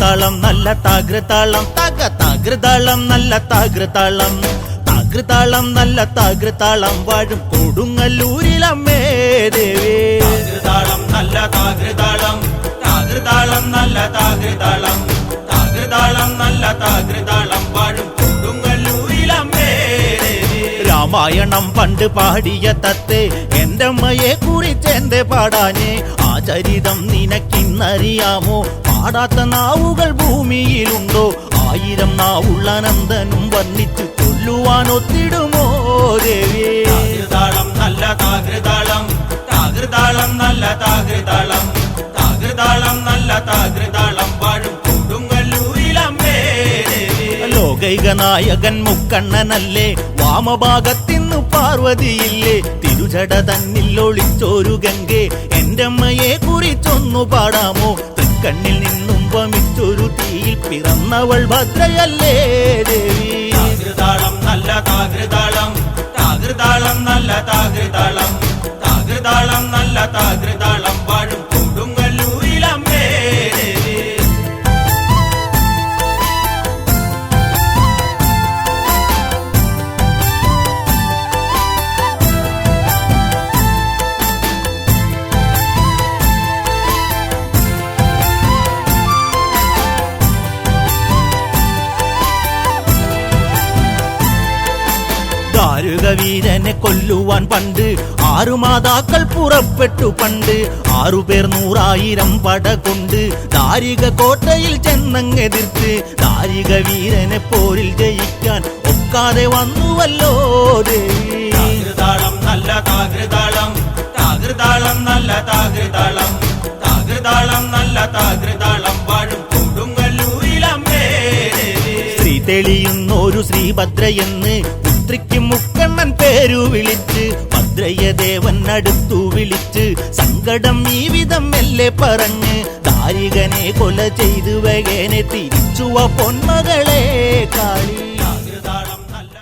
താകൃതാളം നല്ല താകൃതാളം താകൃതാളം നല്ല താകൃതാളം താകൃതാളം നല്ല താകൃതാളം വാഴും കൊടുങ്ങല്ലൂരിലമ്മേ ദേവി താകൃതാളം നല്ല താകൃതാളം താകൃതാളം നല്ല താകൃതാളം താകൃതാളം നല്ല താകൃതാളം വാഴും കൊടുങ്ങല്ലൂരിലമ്മേ ദേവി രാമായണം പണ്ട് പാടിയ തത്തേ എന്റെ അമ്മയെ കുറിച്ച് എന്റെ പാടാനേ ആ ചരിതം നിനക്കിന്നറിയാമോ പാടാത്ത നാവുകൾ ഭൂമിയിലുണ്ടോ ആയിരം നാവുള്ള നന്ദനും വർണ്ണിച്ചു ചൊല്ലുവാനൊത്തിടുമോ ദേവി താകൃതാളം നല്ല താകൃതാളം താകൃതാളം നല്ല താകൃതാളം താകൃതാളം നല്ല താകൃതാളം വാഴും കൊടുങ്ങല്ലൂരിലമ്മേ ദേവി ലോകൈക നായകൻ മുക്കണ്ണനല്ലേ വാമഭാഗത്തിന്നു പാർവതിയില്ലേ തിരുജട തന്നിൽ ഒളിച്ചോരു ഗംഗെ എന്റെ അമ്മയെ കുറിച്ചൊന്നു പാടാമോ തൃക്കണ്ണിൽ നിന്നും വമിച്ചൊരു തീയിൽ പിറന്നവൾ ഭദ്രയല്ലേ ദേവി താകൃതാളം നല്ല താകൃതാളം താകൃതാളം നല്ല താകൃതാളം താകൃതാളം നല്ല താകൃതാളം വാഴും കൊടുങ്ങല്ലൂരിലമ്മേ ദേവി ദാരുകവീരനെ കൊല്ലുവാൻ പണ്ട് 6 മാതാക്കൾ പുറപ്പെട്ടു പണ്ട് 6 പേർ 100,000 പട കൊണ്ട് ദാരിക കോട്ടയിൽ ചെന്നങ്ങെതിർത്ത് ദാരിക വീരനെ പോരിൽ ജയിക്കാൻ ഒക്കാതെ വന്നുവല്ലോ ദേവി താകൃതാളം നല്ല താകൃതാളം താകൃതാളം നല്ല താകൃതാളം താകൃതാളം നല്ല താകൃതാളം വാഴും കൊടുങ്ങല്ലൂരിലമ്മേ ദേവി ശ്രീ തെളിയുന്നൊരു ശ്രീഭദ്രയെന്ന് പുത്രിക്ക് മുക്കണ്ണൻ പേരു വിളിച്ച് ഭദ്രയ ദേവൻ അടുത്തു വിളിച്ച് സങ്കടം ഈ വിധം മെല്ലെ പറഞ്ഞ് ദാരികനെ കൊല ചെയ്തു വകേനെ തിരിച്ചുവ പൊന്മകളെ കാളി താകൃതാളം നല്ല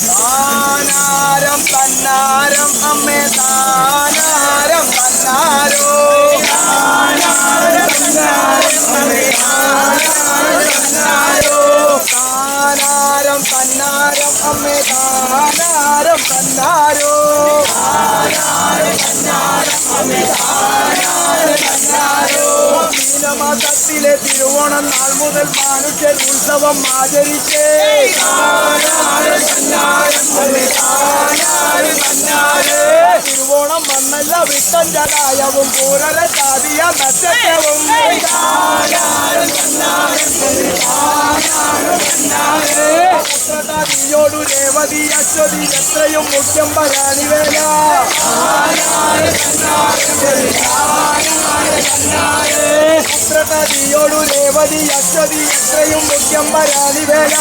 താനാരം തന്നാരം അമ്മേ താനാരം തന്നാരോ താനാരം തന്നാരം അമ്മേ തന്നാരോ താനാരം തന്നാരം അമ്മേ താനാരം തന്നാരോ താനാരം തന്നാരം അമ്മേ തന്നാരോ മീനമാസത്തിലെ തിരുവോണം നാൾ മുതൽ മനുഷ്യർ ഉത്സവം ആചരിച്ചേ തിരുവോണം വന്നല്ല വിട്ടം ജലായവും പൂരല ചാതിയ നക്ഷത്രവും നീയോടു രേവതി അശ്വതി എത്രയും മുഖ്യം പരാണി വേല പുത്ര നദിയോടു രേവതി അശ്വതി എത്രയും മുഖ്യം വരാനി വേല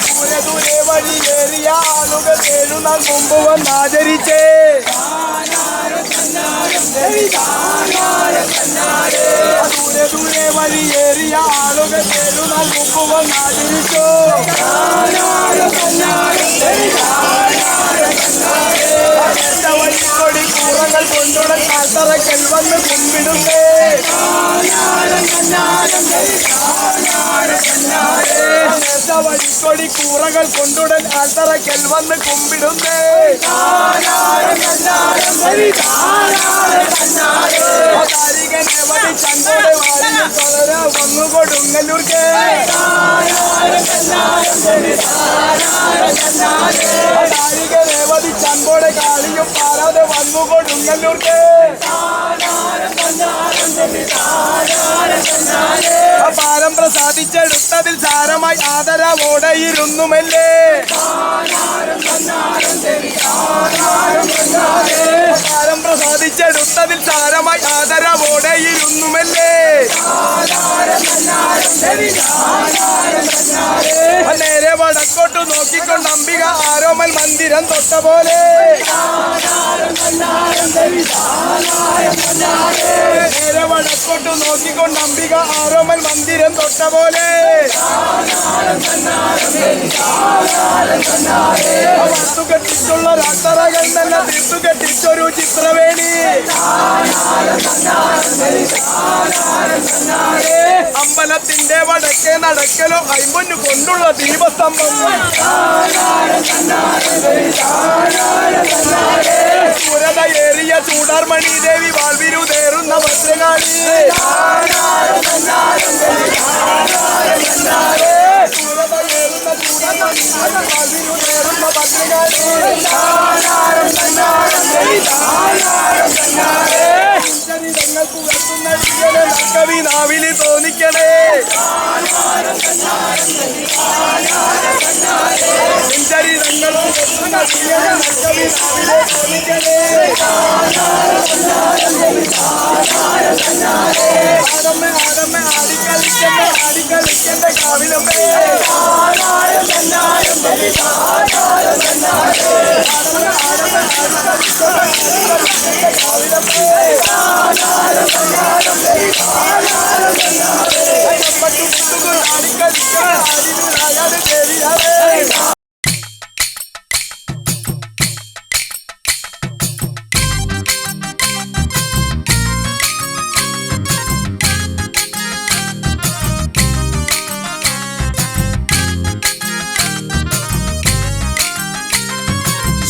ദൂരെ ദൂരെ വഴിയേറിയ ആളുകൾ 7 നാൾ മുമ്പ് വന്നാചരിച്ചേ ദൂരെ ദൂരെ വഴിയേറിയ ആളുകൾ 7 നാൾ മുമ്പ് വന്നാചരിച്ചു വഴിക്കൊടി കൂറങ്ങൾ കൊണ്ടുള്ള കാൽത്തറക്കൽ വന്ന് കുമ്പിടുന്നേ വഴിക്കൊടി കൂറകൾ കൊണ്ടുടൻ ആൽത്തറക്കൽ വന്ന് കുമ്പിടുന്നേ താരികനെ വഴി ചന്തയുടെ വാരിൽ തൊളര വന്നു കൊടുങ്ങല്ലൂർക്ക് താരികനെ വഴി ചന്തോടെ കാളിയും പാരാതെ വന്നു കൊടുങ്ങല്ലൂർക്ക് പാരം പ്രസാദിച്ചെടുത്തതിൽ സാരമായി ആദരവോടെ ഇരുന്നുമല്ലേ പാരം പ്രസാദിച്ചെടുത്തതിൽ സാരമായി ആദരവോടെ ഇരുന്നുമല്ലേ നേരെ വടക്കോട്ടു നോക്കിക്കൊണ്ട് അംബിക ആരോമൽ മന്ദിരം തൊട്ട പോലെ നേരെ വടക്കോട്ടു നോക്കിക്കൊണ്ട് അംബിക ആരോമൽ മന്ദിരം തൊട്ട പോലെ വസ്തു കെട്ടിച്ചുള്ള രാത്തറകൾ നല്ല തീർത്തു കെട്ടിച്ചൊരു ചിത്രവേണി അമ്പലത്തിന്റെ വടക്കേ നടക്കലോ അയ്മ്പൊന്നു കൊണ്ടുള്ള ദീപസ്തംഭം സൂരതയേറിയ ചൂടാർമണി ദേവി വാൾവിരുതേറുന്ന ഭദ്രകാളി സൂരതയേറുന്ന ചൂടാർമണി വാൾവിരുതേറുന്ന ഭദ്രകാളി ചരിതങ്ങൾക്ക് ഉയർത്തുന്ന കവി നാവിലി തോന്നിക്കണേ ചരിതങ്ങൾക്ക് ഉയർത്തുന്ന കവി നാവിലെ തോന്നിക്കണേ ആടമ്മ ആടമ്മ ആടിക്കളിക്കണ്ട കാവിലമ്മേ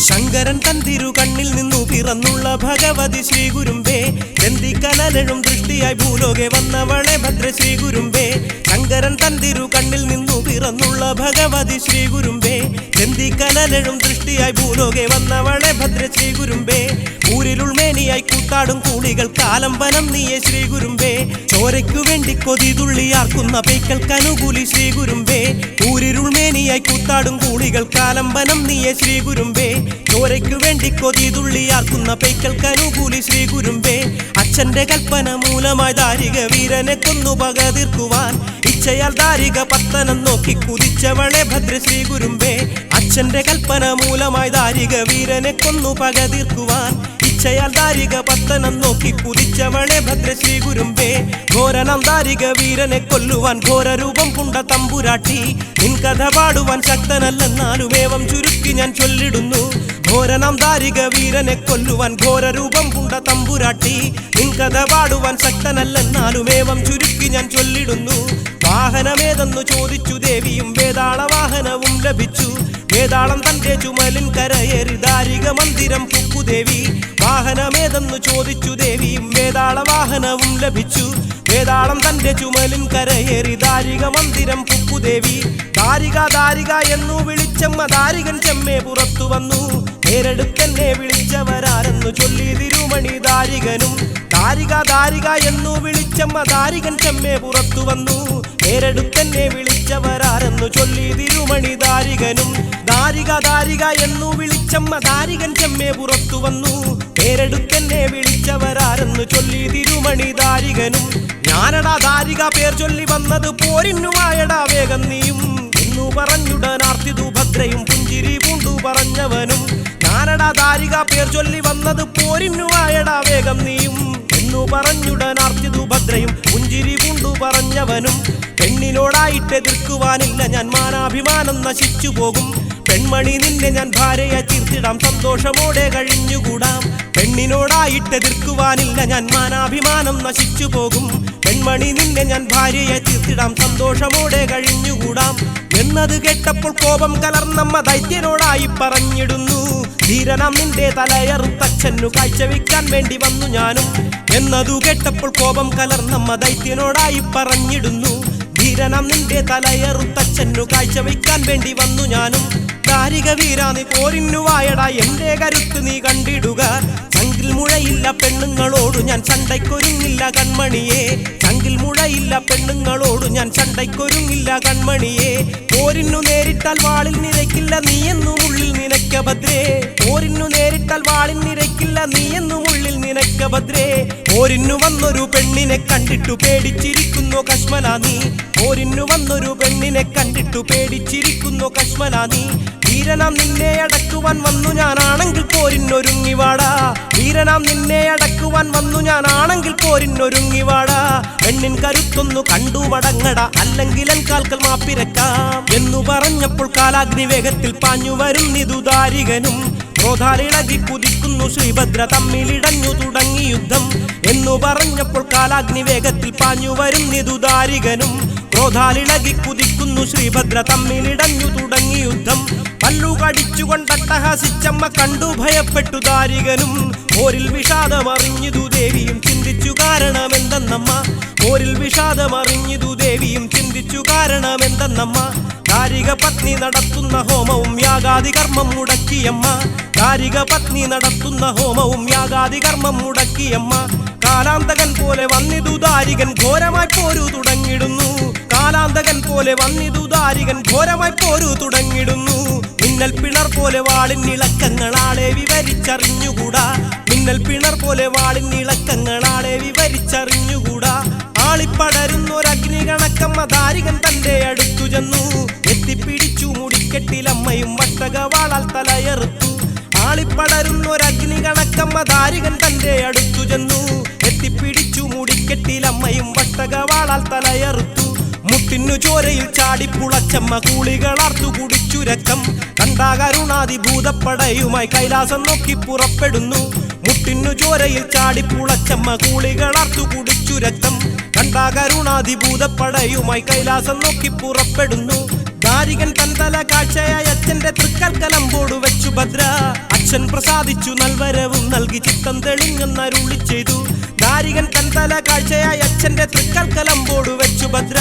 ശങ്കരൻ തന്തിരു കണ്ണിൽ നിന്നു പിറന്നുള്ള ഭഗവതി ശ്രീ ഗുരുമ്പേ ചന്ദിക്കനലഴും ദൃഷ്ടിയായി ഭൂലോകെ വന്നവളെ ഭദ്ര ശ്രീ ഗുരുമ്പേ ശങ്കരൻ തന്തിരു കണ്ണിൽ നിന്നു പിറന്നുള്ള ഭഗവതി ശ്രീ ഗുരുമ്പേ ചന്ദിക്കനലഴും ദൃഷ്ടിയായി ഭൂലോകെ വന്നവളെ ഭദ്ര ശ്രീ ഗുരുമ്പേ ഊരിലുൾമേനിയായി കൂട്ടാടും കൂളികൾ കാലംബനം നീയെ ശ്രീ ഗുരുമ്പേ ചോരയ്ക്കു വേണ്ടി കൊതി തുള്ളിയാർക്കുന്ന പൈക്കൾക്കനുകൂലി ശ്രീ ഗുരുമ്പേ ഊരിരുൾമേനിയായി കൂട്ടാടും കൂളികൾ കാലംബനം നീയെ ശ്രീ ഗുരുമ്പേ ചോരയ്ക്കു വേണ്ടി കൊതി തുള്ളിയാർക്കുന്ന പൈക്കൾക്കനുകൂലി ശ്രീ ഗുരുമ്പേ അച്ഛന്റെ കൽപ്പന മൂലമായി ദാരിക വീരനെ കൊന്നു പക തീർക്കുവാൻ ഇച്ഛയാൽ ദാരിക പത്തനം നോക്കി കുതിച്ചവളെ ഭദ്ര ശ്രീ ഗുരുമ്പേ അച്ഛന്റെ കൽപ്പന മൂലമായി ദാരിക വീരനെ കൊന്നു പക തീർക്കുവാൻ ഇച്ഛയാൽ ദാരിക പത്തനം നോക്കി കുതിച്ചവളെ ഭദ്ര ശ്രീ ഗുരുമ്പേ ഘോരനം ദാരിക വീരനെ കൊല്ലുവാൻ ഘോരരൂപം പുണ്ട തമ്പുരാട്ടി നിൻ കഥ പാടുവാൻ ശക്തനല്ലെന്നാലും ഏവം ചുരുക്കി ഞാൻ ചൊല്ലിടുന്നു ഘോരനം ദാരിക വീരനെ കൊല്ലുവാൻ ഘോരരൂപം പുണ്ട തമ്പുരാട്ടി നിൻ കഥ പാടുവാൻ ശക്തനല്ലെന്നാലും ഏവം ചുരുക്കി ഞാൻ ചൊല്ലിടുന്നു വാഹനമേതെന്നു ചോദിച്ചു ദേവിയും വേതാള വാഹനവും ലഭിച്ചു വേതാളം തന്റെ ചുമലിൻ കരയേറി ദാരിക മന്ദിരം പുക്കുദേവി വാഹനമേതെന്നു ചോദിച്ചു ദേവിയും വേതാള വാഹനവും ലഭിച്ചു വേതാളം തന്റെ ചുമലിൻ കരയേറി ദാരിക മന്ദിരം പുക്കുദേവി ദാരിക ദാരിക എന്നു വിളിച്ചമ്മ ദാരികൻ ചെമ്മേ പുറത്തു വന്നു പേരെടുത്തെന്നെ വിളിച്ചവരാരെന്നു ചൊല്ലി തിരുമണി ദാരികനും ദാരിക ദാരിക എന്നു വിളിച്ചമ്മ ദാരികൻ ചെമ്മേ പുറത്തു വന്നു പേരെടുത്തെന്നെ വിളിച്ചവരാരെന്നു ചൊല്ലി തിരുമണി ദാരികനും ദാരിക ദാരിക എന്നു വിളിച്ചമ്മ ദാരികൻ ചെമ്മേ പുറത്തു വന്നു പേരെടുത്തെന്നെ വിളിച്ചവരാരെന്ന് ചൊല്ലി തിരുമണി ദാരികനും. ഞാനടാ ദാരിക പേർ ചൊല്ലി വന്നത് പോരിന്നുമായടാ വേഗം നീയും എന്നു പറഞ്ഞുടനാർത്തിതു ഭദ്രയും പുഞ്ചിരി പൂണ്ടു പറഞ്ഞവനും. ഞാനടാ ദാരിക പേർ ചൊല്ലി വന്നത് പോരിന്നുമായടാ വേഗം നീയും എന്നു പറഞ്ഞുടനാർത്തിതു ഭദ്രയും പുഞ്ചിരി പൂണ്ടു പറഞ്ഞവനും. പെണ്ണിനോടായിട്ട് എതിർക്കുവാനില്ല ഞാൻ, മാനാഭിമാനം നശിച്ചു പോകും. പെൺമണി നിന്നെ ഞാൻ ഭാര്യയെ തീർത്തിടാം, സന്തോഷമോടെ കഴിഞ്ഞുകൂടാം. പെണ്ണിനോടായിട്ട് എതിർക്കുവാനില്ല ഞാൻ, മാനാഭിമാനം നശിച്ചു പോകും. പെൺമണി നിന്നെ ഞാൻ ഭാര്യയെ തീർത്തിടാം, സന്തോഷമോടെ കഴിഞ്ഞുകൂടാം. എന്നത് കേട്ടപ്പോൾ കോപം കലർന്നമ്മ ദൈത്യനോടായി പറഞ്ഞിടുന്നു. ധീരനാം നിന്റെ തലയറുത്തച്ഛനു കാഴ്ചവെക്കാൻ വേണ്ടി വന്നു ഞാനും. എന്നതു കേട്ടപ്പോൾ കോപം കലർന്നമ്മ ദൈത്യനോടായി പറഞ്ഞിടുന്നു. ധീരനാം നിന്റെ തലയറുത്തച്ഛനു കാഴ്ചവെക്കാൻ വേണ്ടി വന്നു ഞാനും. ദാരിക വീരാ നീ പോരിന്നുവായടാ, എന്റെ കരുത്ത് നീ കണ്ടിടുക. ചങ്കിൽ മുഴയില്ല പെണ്ണുങ്ങളോടു ഞാൻ ചണ്ടയ്ക്കൊരുങ്ങില്ല കൺമണിയെ. ചങ്കിൽ മുഴയില്ല പെണ്ണുങ്ങളോടു ഞാൻ ചണ്ടയ്ക്കൊരുങ്ങില്ല കൺമണിയെ. പോരിന്നു നേരിട്ടാൽ വാളിൽ നിരക്കില്ല നീയെന്നും ഉള്ളിൽ നിനക്ക ഭദ്രേ. പോരിന്നു നേരിട്ടാൽ വാളിൽ നിരക്കില്ല നീയെന്നും ഉള്ളിൽ നിനക്ക ഭദ്രേ. പോരിന്നു വന്നൊരു പെണ്ണിനെ കണ്ടിട്ടു പേടിച്ചിരിക്കുന്നു കശ്മല നീ. പോരിന്നു വന്നൊരു പെണ്ണിനെ കണ്ടിട്ടു പേടിച്ചിരിക്കുന്നു കശ്മല നീ. വീരനാം നിന്നെ അടക്കുവാൻ വന്നു ഞാനാണെങ്കിൽ പോരിന്നൊരുങ്ങിവാടാ. വീരനാം നിന്നെ അടക്കുവാൻ വന്നു ഞാനാണെങ്കിൽ പോരിന്നൊരുങ്ങിവാടാ. പെണ്ണിൻ കരുത്തൊന്നു കണ്ടു മടങ്ങട, അല്ലെങ്കിൽ എൻ കാൽക്കൽ മാപ്പിരക്കാം എന്നു പറഞ്ഞപ്പോൾ കാലാഗ്നി വേഗത്തിൽ പാഞ്ഞു വരുന്നിതു ദാരികനും. ക്രോധാലിളകി കുതിക്കുന്നു ശ്രീഭദ്ര, തമ്മിലിടഞ്ഞു തുടങ്ങി യുദ്ധം എന്നു പറഞ്ഞപ്പോൾ കാലാഗ്നി വേഗത്തിൽ പാഞ്ഞു വരുന്നിതു ദാരികനും. ക്രോധാലിളകി കുതിക്കുന്നു ശ്രീഭദ്ര, തമ്മിലിടഞ്ഞു തുടങ്ങി യുദ്ധം. പല്ലു കടിച്ചുകൊണ്ടട്ടഹസിച്ചമ്മ കണ്ടു ഭയപ്പെട്ടു ദാരികനും. പോരിൽ വിഷാദമറിഞ്ഞിതു ദേവിയും ചിന്തിച്ചു കാരണമെന്തെന്നമ്മ. പോരിൽ വിഷാദമറിഞ്ഞിതു ദേവിയും ചിന്തിച്ചു കാരണമെന്തെന്നമ്മ. ദാരിക പത്നി നടത്തുന്ന ഹോമവും യാഗാദി കർമ്മം മുടക്കിയമ്മ. ദാരിക പത്നി നടത്തുന്ന ഹോമവും യാഗാദി കർമ്മം മുടക്കിയമ്മ. കാലാന്തകൻ പോലെ വന്നിതു ദാരികൻ ഘോരമായി പോരു തുടങ്ങിടുന്നു. കാലാന്തകൻ പോലെ വന്നിതു ദാരികൻ ഘോരമായി പോരു തുടങ്ങിടുന്നു. മിന്നൽ പിണർ പോലെ വാളിനിളക്കങ്ങളാളെ വിവരിച്ചറിഞ്ഞുകൂടാ. മിന്നൽ പിണർ പോലെ വാളിനിളക്കങ്ങളാളെ വിവരിച്ചറിഞ്ഞുകൂടാ. ആളിപ്പടരുന്നൊരഗ്നി കണക്കമ്മ ദാരികൻ തന്റെ അടുത്തു ചെന്നു. എത്തിപ്പിടിച്ചു മുടിക്കെട്ടിലമ്മയും വട്ടകവാളാൽ തലയറുത്തു. ആളിപ്പടരുന്നൊരഗ്നി കണക്കമ്മ ദാരികൻ തന്റെ അടുത്തു ചെന്നു. എത്തിപ്പിടിച്ചു മുടിക്കെട്ടിലമ്മയും വട്ടകവാളാൽ തലയറുത്തു. മുട്ടിന്നു ചോരയിൽ ചാടിപ്പുളച്ചമ്മ കൂളികളാർത്തു കുടിച്ചു രക്തം. കണ്ടാ കരുണാതി ഭൂതപ്പടയുമായി കൈലാസം നോക്കി പുറപ്പെടുന്നു. മുട്ടിന്നു ചോരയിൽ ചാടിപ്പുളച്ചമ്മ കൂളികളാർത്തു കുടിച്ചു രക്തം. കണ്ടാ കരുണാതി ഭൂതപ്പടയുമായി കൈലാസം നോക്കി പുറപ്പെടുന്നു. ദാരികൻ തന്തല കാഴ്ചയായ അച്ഛന്റെ തൃക്കൽക്കലമ്പോട് വെച്ചു ഭദ്ര. അച്ഛൻ പ്രസാദിച്ചു നൽവരവും നൽകി ചിത്തം തെളിഞ്ഞെന്നരുളി ചെയ്തു. ദാരികൻ തന്തല കാഴ്ചയായ അച്ഛന്റെ തൃക്കൽക്കലമ്പോട് വെച്ചു ഭദ്ര.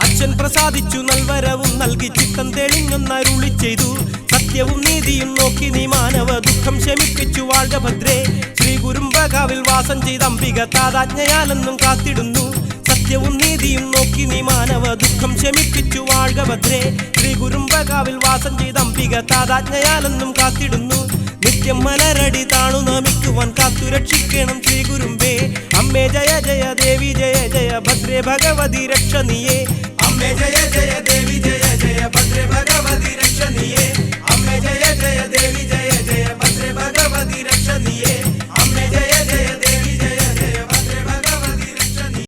അച്ഛൻ പ്രസാദിച്ചു നൽവരവും നൽകി ചിത്തം തെളിഞ്ഞെന്നരുളി ചെയ്തു. സത്യവും നീതിയും നോക്കി നീ മാനവ ദുഃഖം ശമിപ്പിച്ചു വാഴ്ക ഭദ്രേ. ശ്രീ കുരുംബകാവിൽ വാസം ചെയ്ത അംബിക താതാജ്ഞയാലെന്നും കാത്തിടുന്നു. സത്യവും നീതിയും നോക്കി നീ മാനവ ദുഃഖം ശമിപ്പിച്ചു വാഴ്ക ഭദ്രേ. ശ്രീ കുരുംബകാവിൽ വാസം ചെയ്ത അംബിക താതാജ്ഞയാലെന്നും കാത്തിടുന്നു. നിത്യം മലരടി താണു നമിക്കുവാൻ കാത്തു രക്ഷിക്കണം ശ്രീ കുരുംബേ. അമ്മേ ജയ ജയ ദേവി ജയ ജയ ഭദ്രേ ഭഗവതി രക്ഷണിയേ. അമ്മേ ജയ ജയ ദേവി ജയ ജയ ഭദ്രേ ഭഗവതി രക്ഷണിയേ. അമ്മേ ജയ ജയ ദേവി ജയ ജയ ഭദ്രേ ഭഗവതി രക്ഷണിയേ. അമ്മേ ജയ ജയ ദേവി ജയ ജയ ഭദ്രേ ഭഗവതി രക്ഷണിയേ.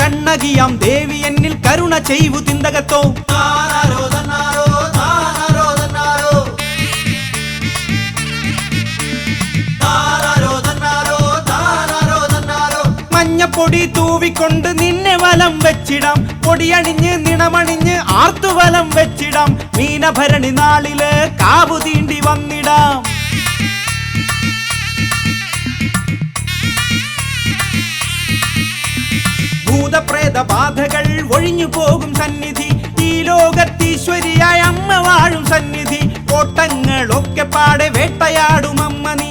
കണ്ണകിയാം ദേവി എന്നിൽ കരുണ ചെയ്വു തിന്തകത്തോ. താനാരോ തന്നാരോ താനാരോ തന്നാരോ. താനാരോ തന്നാരോ താനാരോ തന്നാരോ. മഞ്ഞപ്പൊടി തൂവിക്കൊണ്ട് നിന്നെ വലം വെച്ചിടാം. പൊടിയണിഞ്ഞ് നിണമണിഞ്ഞ് ആർത്തുവലം വെച്ചിടാം. മീനഭരണി നാളില് കാവു തീണ്ടി വന്നിടാം. ഭൂതപ്രേത ബാധകൾ ഒഴിഞ്ഞു പോകും സന്നിധി. ഈ ലോകത്തീശ്വരിയായ അമ്മ വാഴും സന്നിധി. കോട്ടങ്ങളൊക്കെ പാടെ വേട്ടയാടും അമ്മ നീ.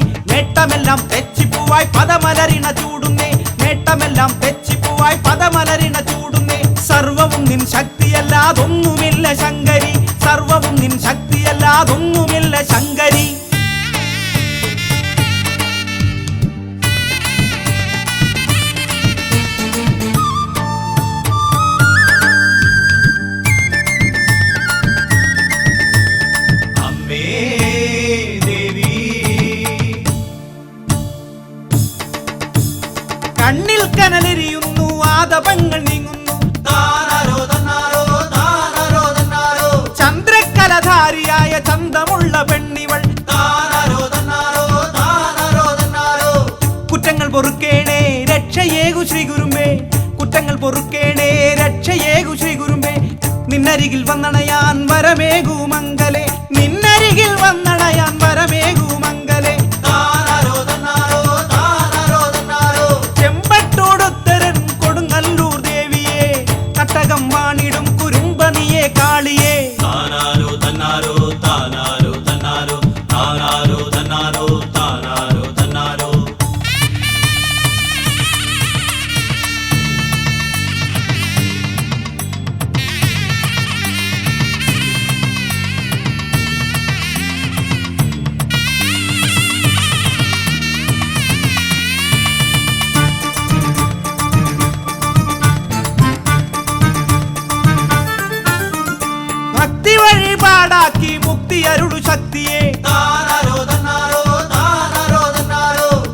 നേട്ടമെല്ലാം തെച്ചിപ്പൂവായി പദമലരിണ ചൂടുന്നേ, നേട്ടമെല്ലാം തെച്ചിപ്പൂവായി പദമലരിണ ചൂടുന്നേ. സർവവും നിൻ ശക്തിയല്ലാതൊന്നുമില്ല ശങ്കരി, സർവവും നിൻ ശക്തിയല്ലാതൊന്നുമില്ല ശങ്കരി. കണ്ണിൽ കനലെരിയുന്നു, ആദപങ്ങൾ നീങ്ങുന്നു, ചന്ദ്രക്കലധാരിയായ ചന്തമുള്ള പെണ്ണിവൾ, കുറ്റങ്ങൾ പൊറുക്കേണേ രക്ഷയേകു ശ്രീ ഗുരുമ്പേ, കുറ്റങ്ങൾ പൊറുക്കേണേ രക്ഷയേകു ശ്രീ ഗുരുമ്പേ. നിന്നരികിൽ വന്നണയാൻ വരമേകു മംഗലേ, നിന്നരികിൽ വന്നണയാൻ വരമേകു മംഗലേ. ചെമ്പട്ടോടുത്തരൻ കൊടുങ്ങല്ലൂർ ദേവിയെ, കട്ടകം വാണിടും കുരുമ്പനിയെ കാളിയെ. താനാരോ തന്നാരോ താനാരോ തന്നാരോ താനാരോ തന്നാരോ താനാരോ തന്നാരോ. ഭക്തി വഴിപാടാക്കി മുക്തി അരുളു ശക്തിയെ,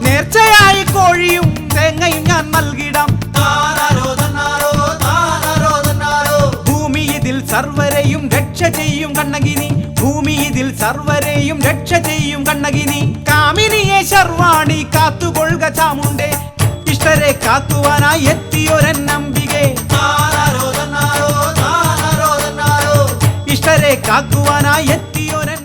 നേർച്ചയായി കോഴിയും തേങ്ങയും ഞാൻ നൽകിടാം. ഭൂമി ഇതിൽ സർവരെയും രക്ഷ ചെയ്യും കണ്ണകിനി, ഭൂമി ഇതിൽ സർവരെയും രക്ഷ ചെയ്യും കണ്ണകിനി. കാമിനിയെ ശർവാണി കാത്തുകൊള്ളുക ചാമുണ്ടേ, ഇഷ്ടരെ കാത്തുവാനായി എത്തിയൊരൻ നമ്പികെ, ഇഷ്ടരെ കാക്കുവാനായി എത്തിയൊരൻ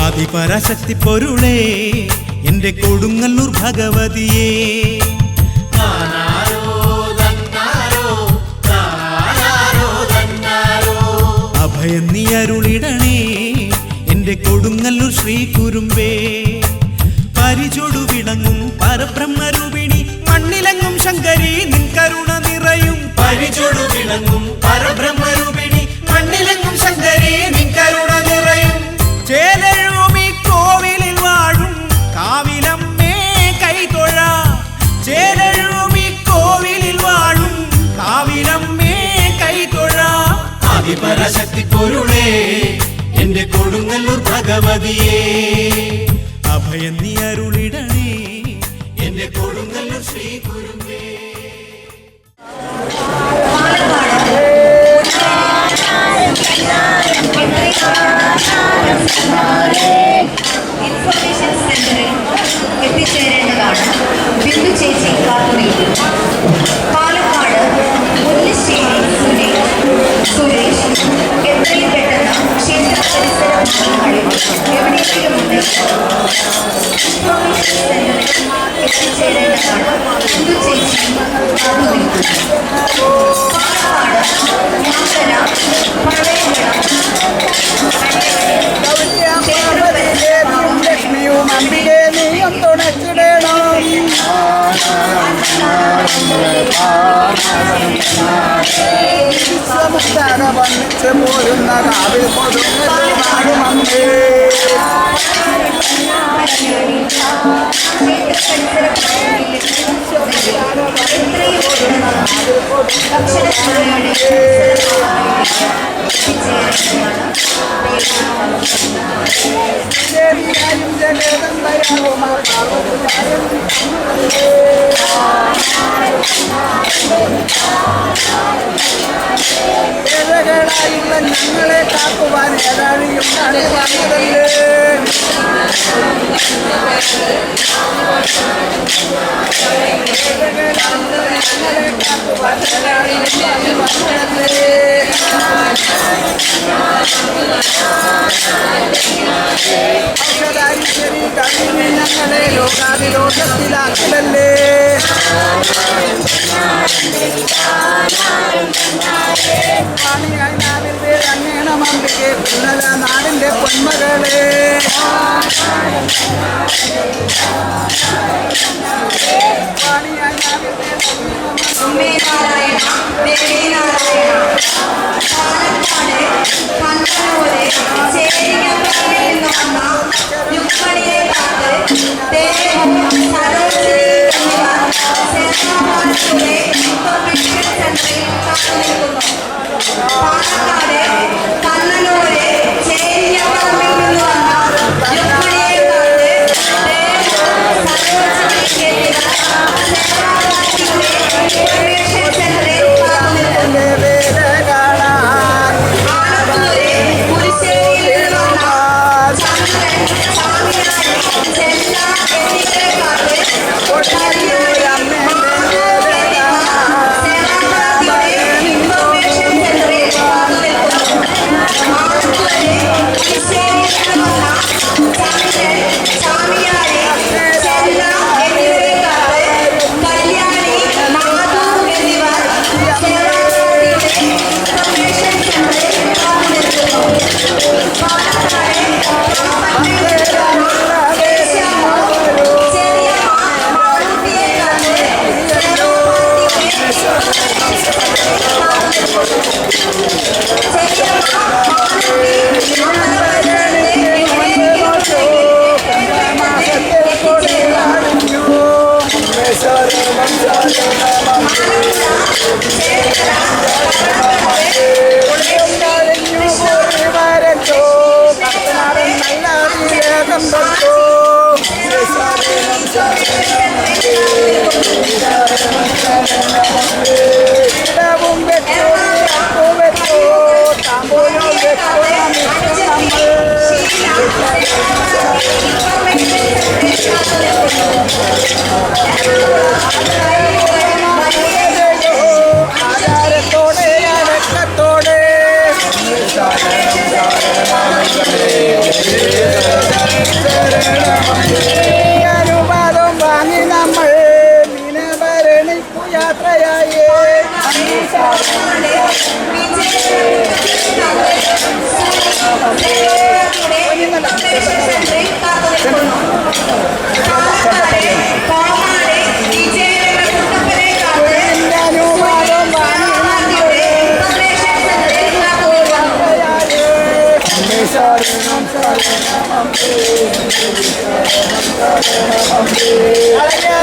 ആദിപരാശക്തി പൊരുളേ എന്റെ കൊടുങ്ങല്ലൂർ ഭഗവതിയേ. അഭയം നീ അരുളിടണേ എന്റെ കൊടുങ്ങല്ലൂർ ശ്രീ കുരുമ്പേ. പരിചൊടു വിളങ്ങും പരബ്രഹ്മരൂപിണി, മണ്ണിലെങ്ങും ശങ്കരി നിൻ കരുണ നിറയും. പരിചൊടു വിളങ്ങും പരബ്രഹ്മരൂപിണി, മണ്ണിലെങ്ങും ശങ്കരി നിൻ കരുണ നിറയും. ചേലഴുമി കോവിലിൽ വാഴും കാവിലമ്മേ കൈതൊഴ, ചേലഴുമി കോവിലിൽ വാഴും കാവിലമ്മേ കൈതൊഴ. ആദിപരാശക്തി പൊരുളേ എന്റെ കൊടുങ്ങല്ലൂർ ഭഗവതിയേ. അഭയം നീ അരുളിടണേ എന്റെ കൊടുങ്ങല്ലൂർ ശ്രീ കുരുമ്പേ. ഇൻഫർമേഷൻ സെന്ററിൽ എത്തിച്ചേരേണ്ടതാണ്. ബിന്ദു ചേച്ചി കാത്തുനിൽക്കുന്നു. പാലക്കാട് മുല്ലശ്ശേരി സുരേഷ് എത്രയും പെട്ടെന്ന് ക്ഷേത്ര പരിസരങ്ങളിൽ എവിടെയെങ്കിലും ഉണ്ടെങ്കിൽ ഇൻഫർമേഷൻ സെന്ററിൽ എത്തിച്ചേരേണ്ടതാണ്. ബിന്ദു ചേച്ചി കാത്തുനിൽക്കുന്നു. പാലക്കാട് മാത്തല പഴയകുളം ലക്ഷ്മിയും അമ്പികെ നീയും തുണച്ചിടണം. വിശ്വമുക്താക വന്നിച്ച് പോരുന്ന കാവിൽ കൊടുങ്ങല്ലൂർ ജഗദംബയ ഏഴകളായുള്ള ഞങ്ങളെ കാക്കുവാൻ ഏതാഴിയും വന്നതല്ലേ. ഞങ്ങളെ കാക്കുവാൻ ഏതാഴിയും വന്നതല്ലേ. ഔഷധാരിശരി കണ്ണിനെ ഞങ്ങളെ ലോകാതിലോകത്തിലാക്കിലല്ലേ. അംബികെ പിന്നല നാടിന്റെ പൊന്മകളെ അമ്മേ നാരായണ ദേവി നാരായണ പാലക്കാട് കണ്ണൂര് ചേരിയപ്പള്ളിയിൽ നിന്ന് വന്ന രുക്മണിയെ കാത്ത് ദേവം സരോജിനി എന്നിവർ സേനാപാലയുടെ ഇൻഫർമേഷൻ സെന്ററിൽ കാത്തുനിൽക്കുന്നു. പാലക്കാട് കണ്ണൂര് ചേരിയപ്പള്ളിയിൽ നിന്ന് വന്ന രുക്മണിയെ കാത്ത് ദേവം സരോജിനി എന്നിവർ അനുവാദം വാങ്ങി നമ്മൾ മീനഭരണിക്കു യാത്രയായേ.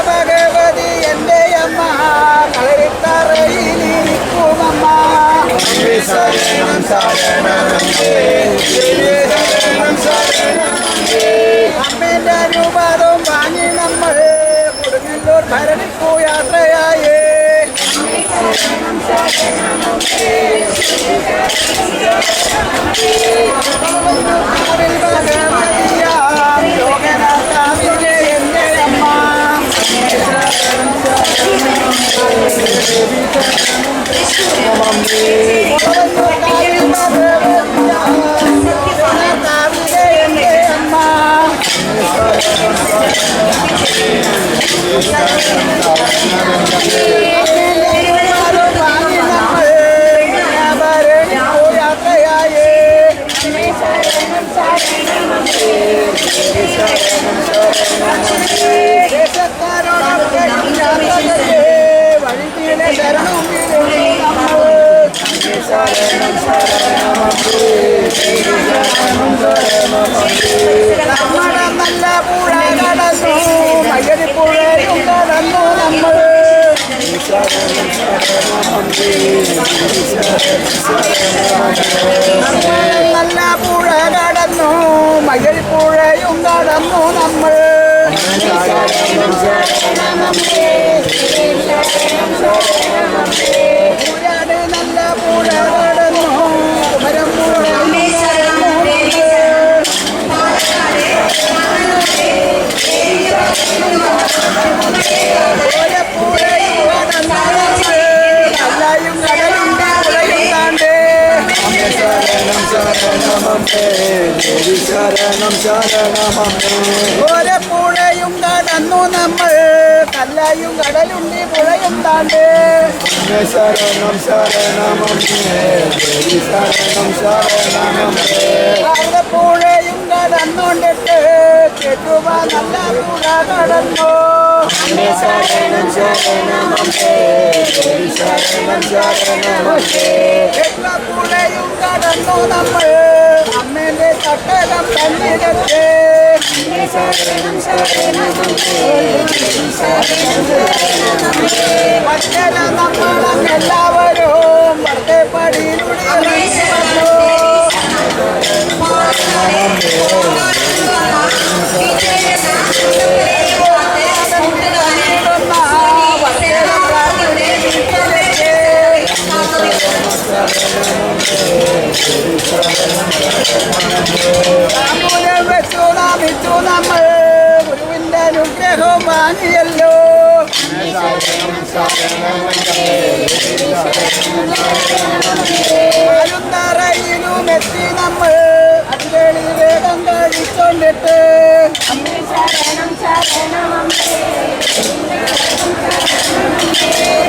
ഭഗവതി എന്റെ അമ്മ കളരിത്തറയിലിരിക്കുമമ്മ. അമ്മേന്റെ അനുവാദം വാങ്ങി നമ്മൾ കൊടുങ്ങല്ലൂർ ഭരണിക്കു യാത്രയായേ. ലോകനാഥാവിലെ എന്റെ അമ്മ ലോകനാഥാവിലെ എന്റെ അമ്മ യാത്രയായേ. ദേശക്കാരോടൊക്കെ വഴിനീളെ ശരണം നമ്മുടെ നല്ല പുഴ കടന്നു മയ്യരിപ്പുഴയും കടന്നു നമ്മൾ. നല്ല പുഴ കടന്നു മയ്യരിപ്പുഴയും കടന്നു നമ്മൾ. പുഴയുടെ നല്ല പുഴ കടന്നു കുമരം പുഴ അമ്മേ ശരണം ദേവി ശരണം പാലക്കാട് മാമനൂര് ദേവി കല്ലായും കടലുണ്ട് പുഴയും താണ്ടേ ഓരപ്പുഴയും കടന്നു നമ്മൾ കല്ലായും കടലുണ്ട് പുഴയും താണ്ടേ പുഴയും കടന്നുകൊണ്ടിട്ട് കെട്ടുക നല്ല പുഴ കടന്നു പുഴയും കടന്നു നമ്മൾ അമ്മേന്റെ തട്ടകം തന്നിടത്തെ പച്ചല നമ്മളെല്ലാവരും വെറുതെ പടിയിലൂടെ വെച്ചു നാമിച്ചു നമ്മൾ ഗുരുവിന്റെ അനുഗ്രഹം വാങ്ങിയല്ലോ ആരുന്നറയിലും എത്തി നമ്മൾ അതിവേളി വേഗം കഴിച്ചോണ്ടിട്ട്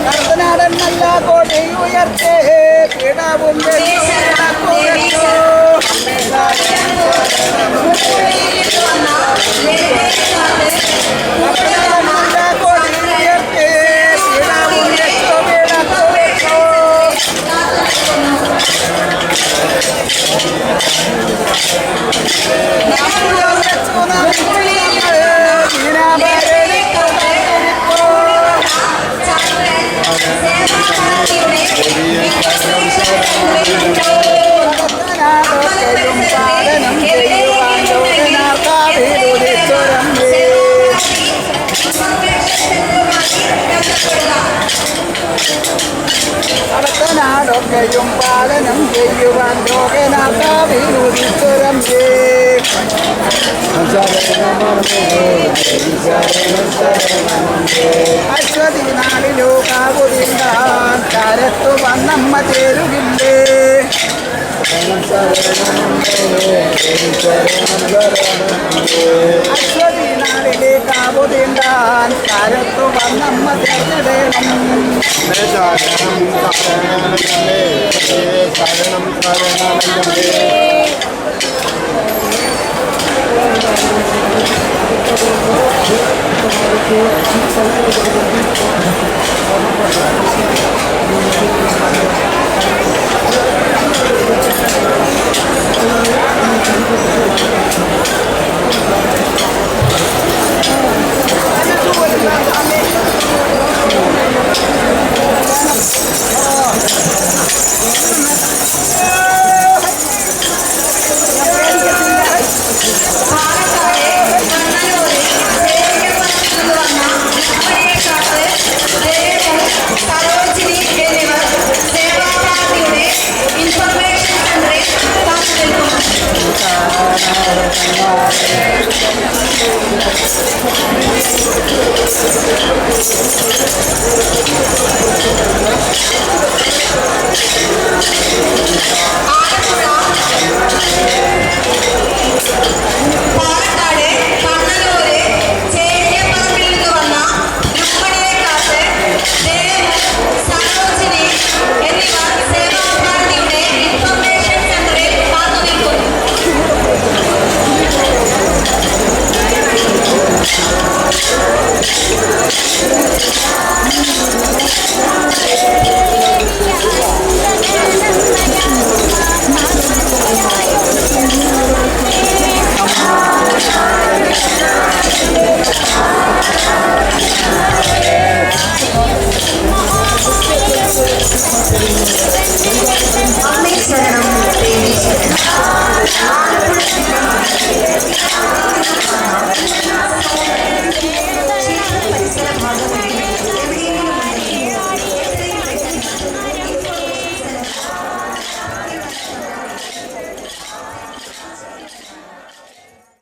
കർത്തനാടൻ നല്ല കൊടി ഉയർത്തേ കിടാവും പാലനം ചെയ്യുവാൻ അടുത്തനാടൊക്കെയും പാലനം ചെയ്യുവാൻ ലോകനാഥാവിനുദിച്ചുരം അശ്വതി നാളിലോ കാവുതിണ്ടാൻ കാരത്തു വന്നമ്മ ചേരുകില്ലേ അശ്വതി നാളിലെ കാവുതിണ്ടാൻ കാരത്തു വന്നമ്മ ചേർന്നിടണം